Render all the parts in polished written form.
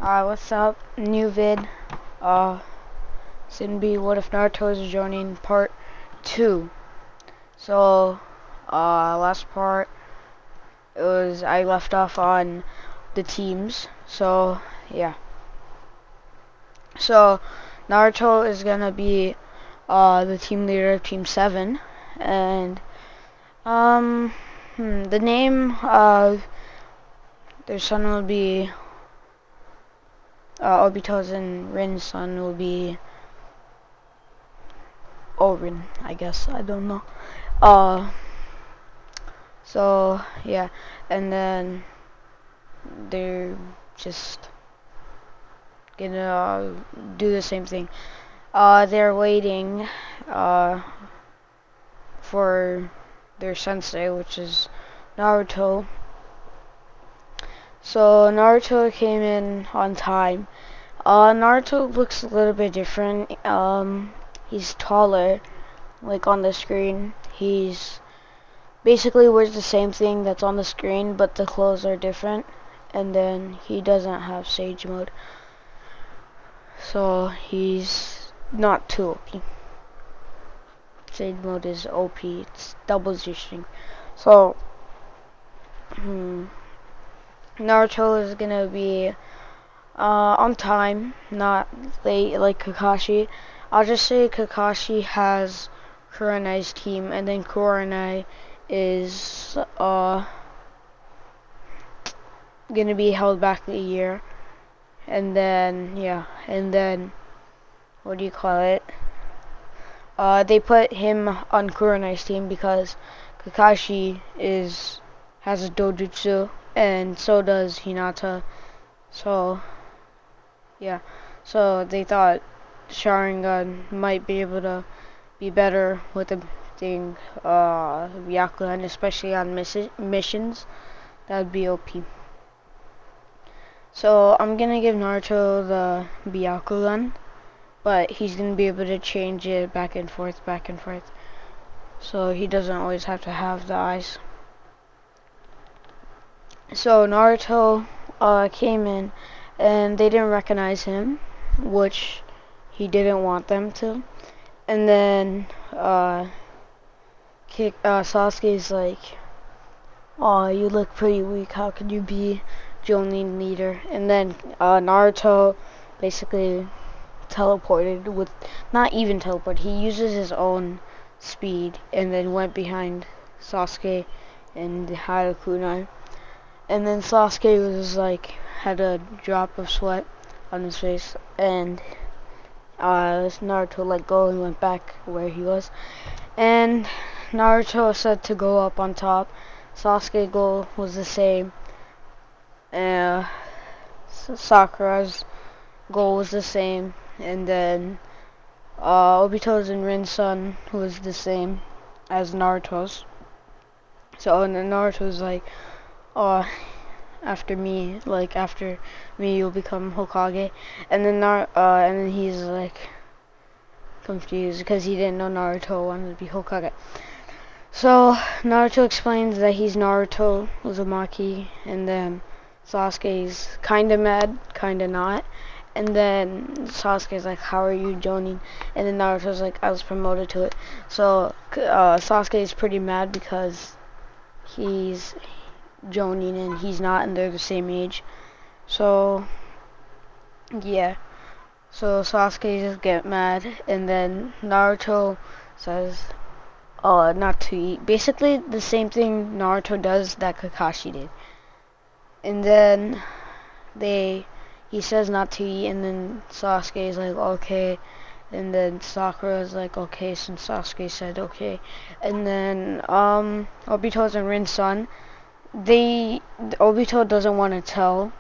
What's up? New vid. It's gonna be What If Naruto is Jonin Part 2. So, last part, I left off on the teams. So, yeah. So, Naruto is gonna be, the team leader of Team 7. And, the name of their son will be, Obito's and Rin's son will be Orin, I guess. I don't know. So yeah, and then they're just gonna do the same thing. They're waiting for their sensei, which is Naruto. So Naruto came in on time. Naruto looks a little bit different. He's taller, like on the screen. He's basically wears the same thing that's on the screen, but the clothes are different. And then he doesn't have Sage mode, so he's not too OP. Sage mode is OP. It doubles your strength. So Naruto is gonna be on time, not late like Kakashi. I'll just say Kakashi has Kurenai's team, and then Kurenai is gonna be held back a year. And then what do you call it? They put him on Kurenai's team because Kakashi has a dojutsu, and so does Hinata. So yeah, so they thought Sharingan might be able to be better with the thing, Byakugan, especially on missions. That would be OP. So I'm gonna give Naruto the Byakugan, but he's gonna be able to change it back and forth, so he doesn't always have to have the eyes. So Naruto came in, and they didn't recognize him, which he didn't want them to. And then Sasuke's like, "Oh, you look pretty weak. How could you be Jonin leader?" And then Naruto basically teleported with, not even teleport. He uses his own speed and then went behind Sasuke and had a kunai. And then Sasuke was like, had a drop of sweat on his face, and Naruto let go and went back where he was. And Naruto said to go up on top. Sasuke's goal was the same. Sakura's goal was the same. And then Obito's and Rin's son was the same as Naruto's. So and then Naruto's like, "Oh, after me you'll become Hokage." And then he's like confused because he didn't know Naruto wanted to be Hokage. So Naruto explains that he's Naruto Uzumaki, and then Sasuke's kinda mad, kinda not. And then Sasuke's like, "How are you, Jonin?" And then Naruto's like, "I was promoted to it." So Sasuke is pretty mad because he's Jonin and he's not, and they're the same age. So yeah, so Sasuke just get mad, and then Naruto says not to eat, basically the same thing Naruto does that Kakashi did. And then he says not to eat, and then Sasuke is like, "Okay." And then Sakura is like, "Okay," since Sasuke said okay. And then Obito's and Rin's son, Obito doesn't want to tell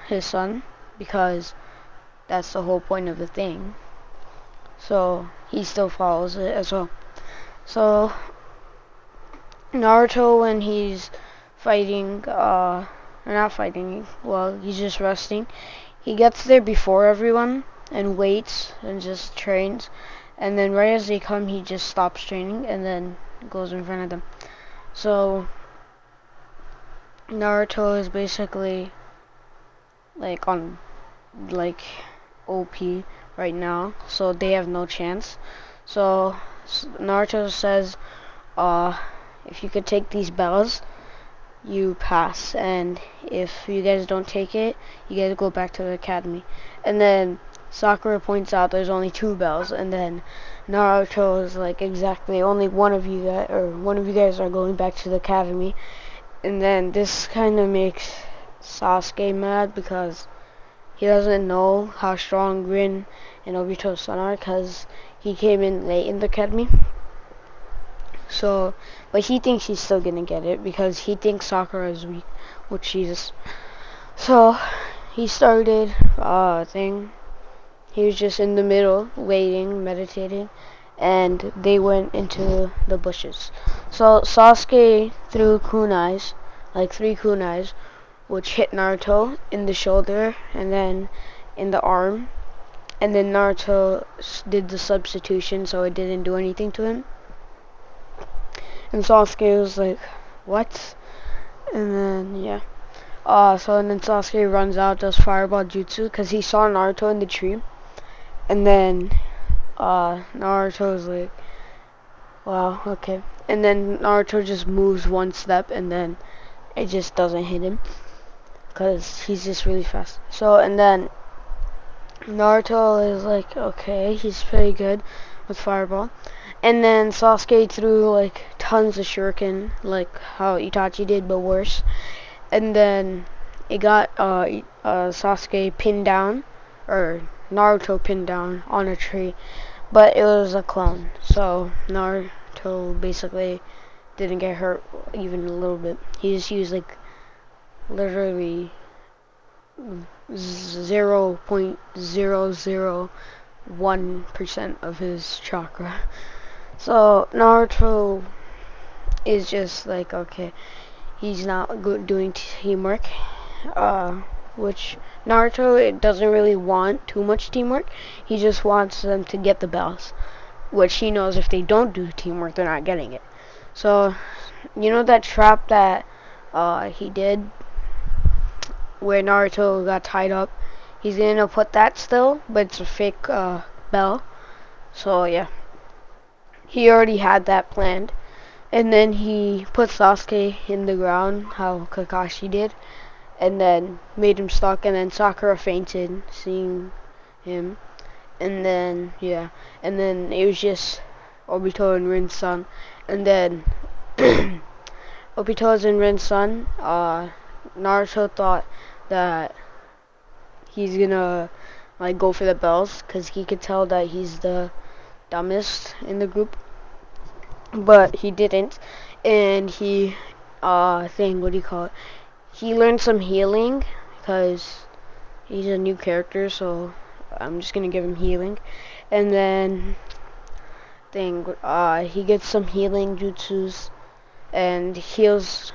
his son because that's the whole point of the thing. So he still follows it as well. So Naruto, when he's fighting, or not fighting, well, he's just resting. He gets there before everyone and waits and just trains. And then right as they come, he just stops training and then goes in front of them. So Naruto is basically like on like OP right now, so they have no chance. So Naruto says, if you could take these bells, you pass, and if you guys don't take it, you guys go back to the academy. And then Sakura points out there's only 2 bells, and then Naruto is like, exactly, only one of you guys are going back to the academy. And then this kind of makes Sasuke mad because he doesn't know how strong Rin and Obito's son are, because he came in late in the academy. So, but he thinks he's still gonna get it because he thinks Sakura is weak, which she is. So, he started thing. He was just in the middle, waiting, meditating, and they went into the bushes. So Sasuke threw kunais, like 3 kunais, which hit Naruto in the shoulder and then in the arm. And then Naruto did the substitution, so it didn't do anything to him. And Sasuke was like, what? And then, yeah. And then Sasuke runs out, does fireball jutsu, because he saw Naruto in the tree. And then, Naruto was like, wow, okay. And then Naruto just moves 1 step, and then it just doesn't hit him, because he's just really fast. So, and then Naruto is like, okay, he's pretty good with fireball. And then Sasuke threw like tons of shuriken, like how Itachi did, but worse. And then it got Sasuke pinned down, or Naruto pinned down on a tree, but it was a clone. So Naruto basically didn't get hurt even a little bit. He just used like literally 0.001% of his chakra. So Naruto is just like, okay, he's not good doing teamwork, which Naruto, it doesn't really want too much teamwork. He just wants them to get the bells, which he knows if they don't do teamwork, they're not getting it. So, you know that trap that he did where Naruto got tied up? He's gonna put that still, but it's a fake bell. So yeah, he already had that planned. And then he put Sasuke in the ground, how Kakashi did, and then made him stuck, and then Sakura fainted seeing him. And then, yeah, and then it was just Obito and Rin's son. And then Obito's and Rin's son, Naruto thought that he's gonna like go for the bells, because he could tell that he's the dumbest in the group. But he didn't, and he what do you call it, he learned some healing, because he's a new character, so I'm just gonna give him healing. And then he gets some healing jutsus and heals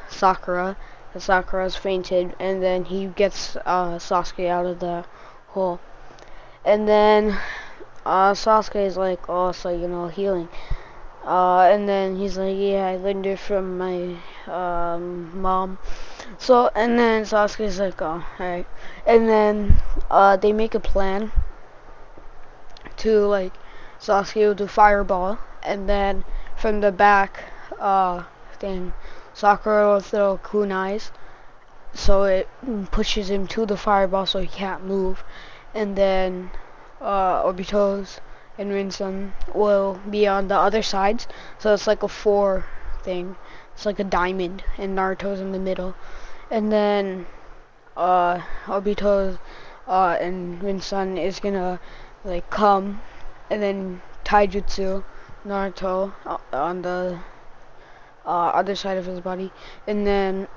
Sakura, because Sakura's fainted, and then he gets Sasuke out of the hole. And then Sasuke is like, oh, so you know healing. And then he's like, yeah, I learned it from my mom. So, and then Sasuke's like, oh, alright. And then they make a plan to, like, Sasuke will do fireball, and then from the back Sakura will throw kunais, so it pushes him to the fireball so he can't move. And then Obito's and Rinson will be on the other sides, so it's like a 4 thing. It's like a diamond, and Naruto's in the middle. And then Obito and Rinson is gonna like come, and then taijutsu Naruto on the other side of his body. And then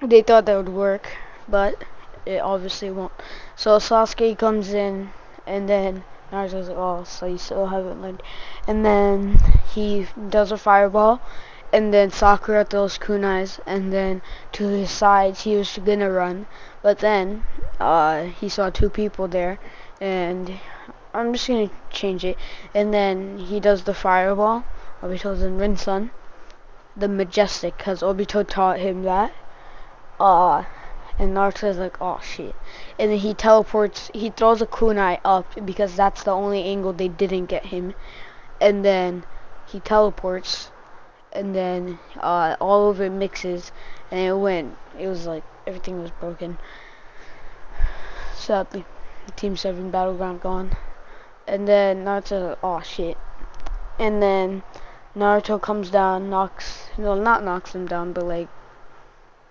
they thought that would work, but it obviously won't. So Sasuke comes in, and then Naruto's like, oh, so you still haven't learned. And then he does a fireball, and then Sakura throws kunais, and then to his sides he was gonna run, but then he saw 2 people there, and I'm just gonna change it. And then he does the fireball, Obito's and Rinson, the majestic, because Obito taught him that. And Naruto's like, oh shit. And then he teleports, he throws a kunai up because that's the only angle they didn't get him. And then he teleports, and then all of it mixes, and it was like, everything was broken. Sadly, Team 7 Battleground gone. And then Naruto's like, oh shit. And then Naruto comes down, not knocks them down, but like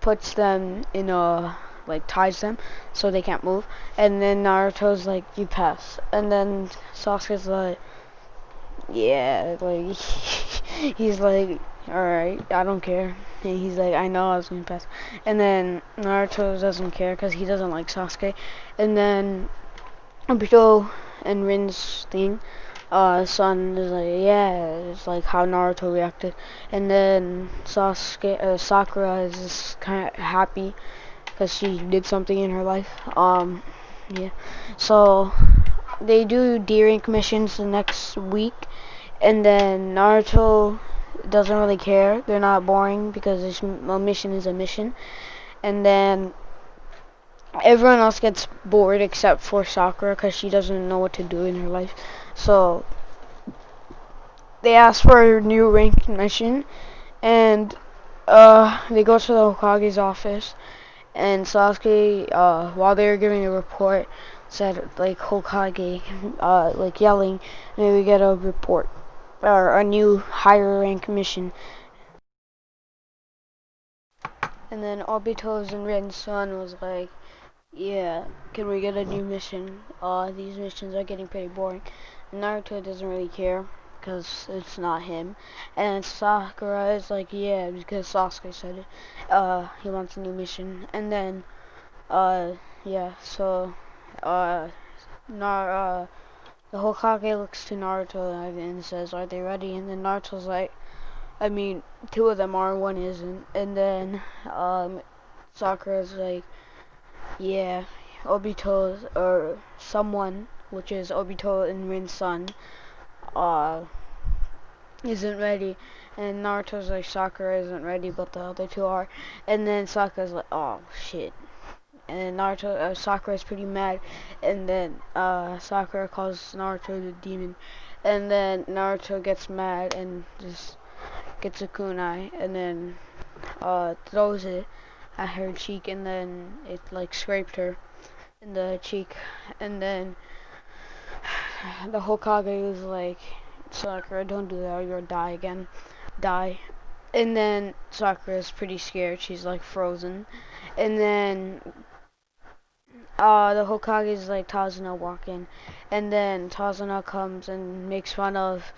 puts them in a, like ties them so they can't move. And then Naruto's like, you pass. And then Sasuke's like, yeah, like he's like, alright, I don't care. And he's like, I know I was gonna pass. And then Naruto doesn't care because he doesn't like Sasuke. And then Obito and Rin's thing, son is like, yeah, it's like how Naruto reacted. And then Sakura is just kind of happy because she did something in her life. Yeah. So they do D-rank missions the next week, and then Naruto doesn't really care. They're not boring because a mission is a mission. And then everyone else gets bored except for Sakura because she doesn't know what to do in her life. So they ask for a new rank mission, and they go to the Hokage's office, and Sasuke, while they were giving a report, said like, Hokage, like yelling, "May we get a report or a new higher rank mission?" And then Obito's and Ren's son was like, yeah, can we get a new mission? These missions are getting pretty boring. Naruto doesn't really care because it's not him. And Sakura is like, yeah, because Sasuke said it. He wants a new mission. And then, yeah, so, the Hokage looks to Naruto and says, are they ready? And then Naruto's like, I mean, two of them are, one isn't. And then, Sakura's like, yeah, Obito, or someone, which is Obito and Rin's son, isn't ready. And Naruto's like, Sakura isn't ready, but the other two are. And then Sakura's like, oh shit. And then Sakura's pretty mad. And then Sakura calls Naruto the demon. And then Naruto gets mad and just gets a kunai, and then throws it at her cheek, and then it like scraped her in the cheek. And then the Hokage was like, Sakura, don't do that or you'll die again. Die. And then Sakura's pretty scared. She's like frozen. And then the Hokage's like, Tazuna walk in. And then Tazuna comes and makes fun of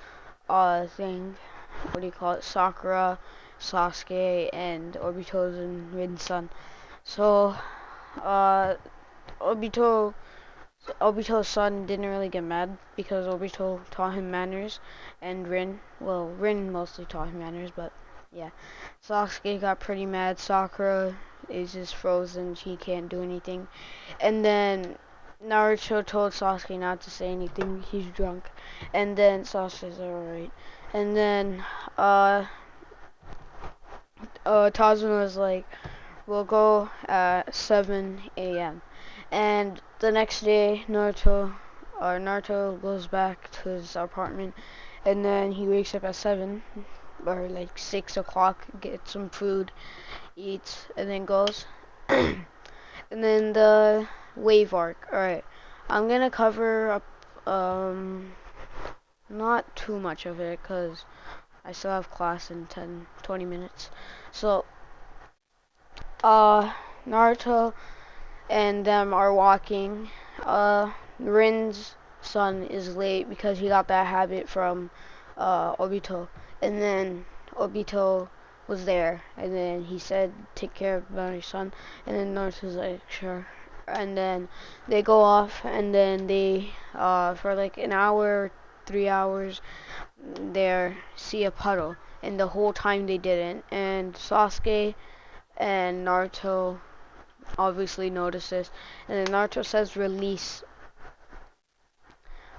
what do you call it? Sakura, Sasuke, and Obito's and Rin's son. So Obito's son didn't really get mad because Obito taught him manners, and Rin mostly taught him manners, but yeah. Sasuke got pretty mad. Sakura is just frozen. She can't do anything. And then Naruto told Sasuke not to say anything. He's drunk. And then Sasuke's alright. And then Tazuna was like, we'll go at 7 a.m. And the next day, Naruto goes back to his apartment, and then he wakes up at 7 or like 6 o'clock, gets some food, eats, and then goes. And then the wave arc. Alright, I'm gonna cover up not too much of it because I still have class in 20 minutes. So Naruto and them are walking. Rin's son is late because he got that habit from Obito. And then Obito was there, and then he said, take care of my son. And then Naruto's like, sure. And then they go off, and then they for like an hour, 3 hours, they see a puddle, and the whole time they didn't. And Sasuke and Naruto obviously notice this, and then Naruto says release.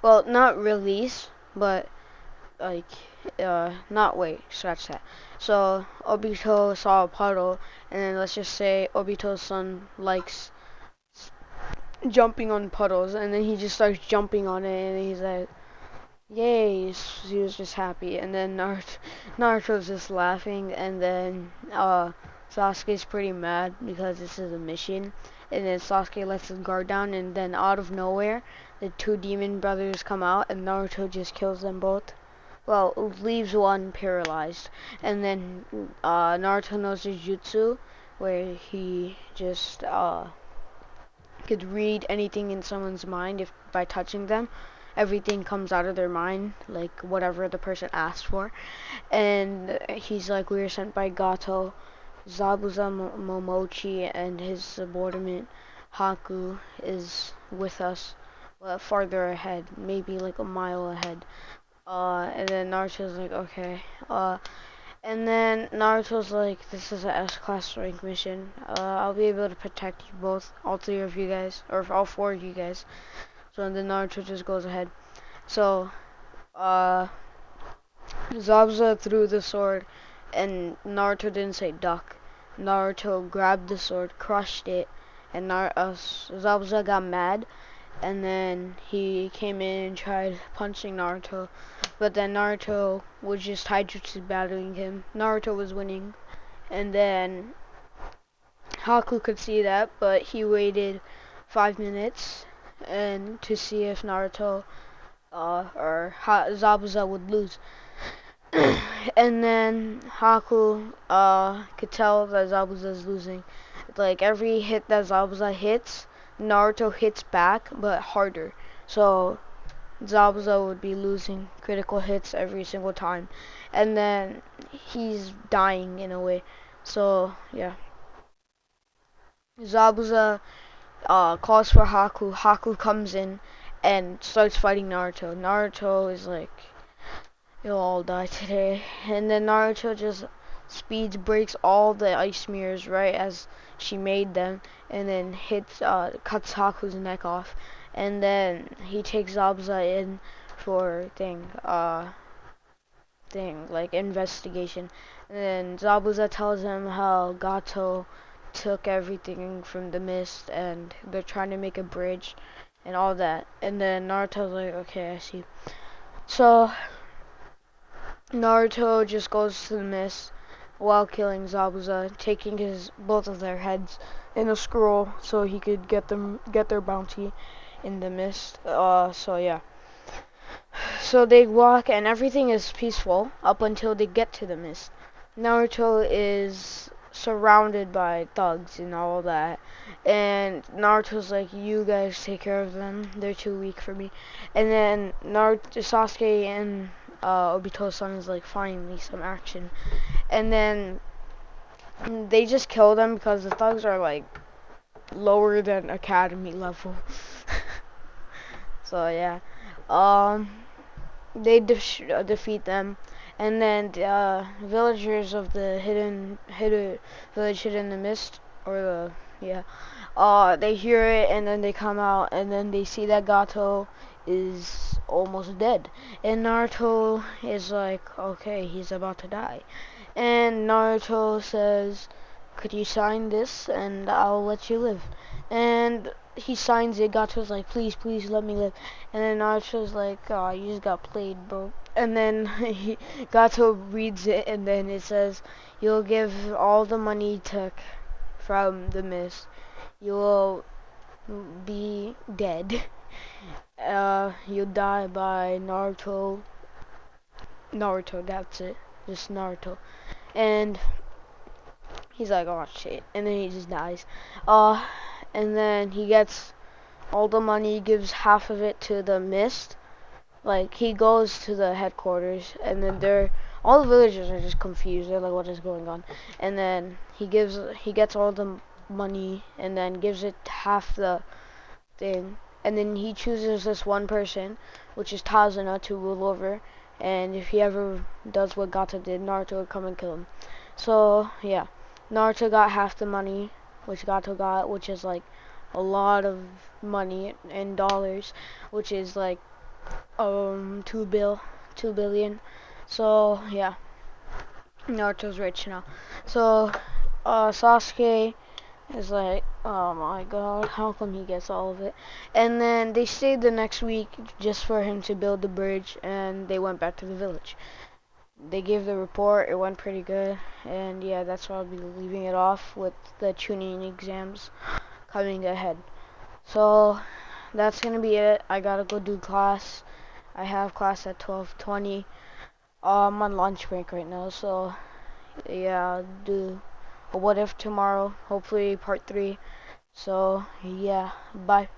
Well, not release, but like not wait, scratch that. So Obito saw a puddle, and then let's just say Obito's son likes jumping on puddles, and then he just starts jumping on it, and he's like, yay, he was just happy. And then Naruto's just laughing, and then Sasuke's pretty mad because this is a mission. And then Sasuke lets his guard down, and then out of nowhere, the two demon brothers come out, and Naruto just kills them both. Well, leaves one paralyzed. And then Naruto knows his jutsu, where he just could read anything in someone's mind if by touching them. Everything comes out of their mind, like whatever the person asked for. And he's like, we were sent by Gato, Zabuza Momochi, and his subordinate Haku is with us, farther ahead, maybe like a mile ahead. And then Naruto's like, okay. And then Naruto's like, this is a S-class rank mission. I'll be able to protect you both, all three of you guys, or all four of you guys. So then Naruto just goes ahead. So, Zabuza threw the sword, and Naruto didn't say duck. Naruto grabbed the sword, crushed it, and Zabuza got mad, and then he came in and tried punching Naruto. But then Naruto was just taijutsu battling him. Naruto was winning, and then Haku could see that, but he waited 5 minutes and to see if Naruto or Zabuza would lose. And then Haku could tell that Zabuza's losing. Like every hit that Zabuza hits, Naruto hits back, but harder. So Zabuza would be losing critical hits every single time. And then he's dying in a way. So yeah. Zabuza calls for Haku. Haku comes in and starts fighting Naruto. Naruto is like, you'll all die today. And then Naruto just speeds, breaks all the ice mirrors right as she made them, and then cuts Haku's neck off. And then he takes Zabuza in for like investigation. And then Zabuza tells him how Gato took everything from the mist, and they're trying to make a bridge and all that. And then Naruto's like, okay, I see. So Naruto just goes to the mist while killing Zabuza, taking both of their heads in a scroll so he could get their bounty in the mist. So yeah. So they walk and everything is peaceful up until they get to the mist. Naruto is surrounded by thugs and all that, and Naruto's like, you guys take care of them, they're too weak for me. And then Sasuke and Obito's son is like, finally some action. And then they just kill them because the thugs are like lower than academy level. So yeah, they defeat them. And then the villagers of the village hidden in the mist, or they hear it, and then they come out, and then they see that Gato is almost dead. And Naruto is like, okay, he's about to die. And Naruto says, could you sign this, and I'll let you live. And he signs it. Gato's like, please, please let me live. And then Naruto's like, oh, you just got played, bro. And then Gato reads it, and then it says, you'll give all the money you took from the mist. You will be dead. You'll die by Naruto, that's it. Just Naruto. And he's like, oh shit. And then he just dies. And then he gets all the money, gives half of it to the mist. Like, he goes to the headquarters, and then all the villagers are just confused. They're like, what is going on? And then he gets all the money, and then gives it half the thing. And then he chooses this one person, which is Tazuna, to rule over. And if he ever does what Gato did, Naruto would come and kill him. So, yeah. Naruto got half the money, which Gato got, which is like a lot of money in dollars, which is like 2 billion. So yeah, Naruto's rich now. So Sasuke is like, oh my god, how come he gets all of it? And then they stayed the next week just for him to build the bridge, and they went back to the village. They gave the report, it went pretty good, and yeah, that's why I'll be leaving it off with the tuning exams coming ahead. So that's gonna be it. I gotta go do class. I have class at 12:20. I'm on lunch break right now, so yeah, I'll do a what if tomorrow, hopefully part 3. So yeah, bye.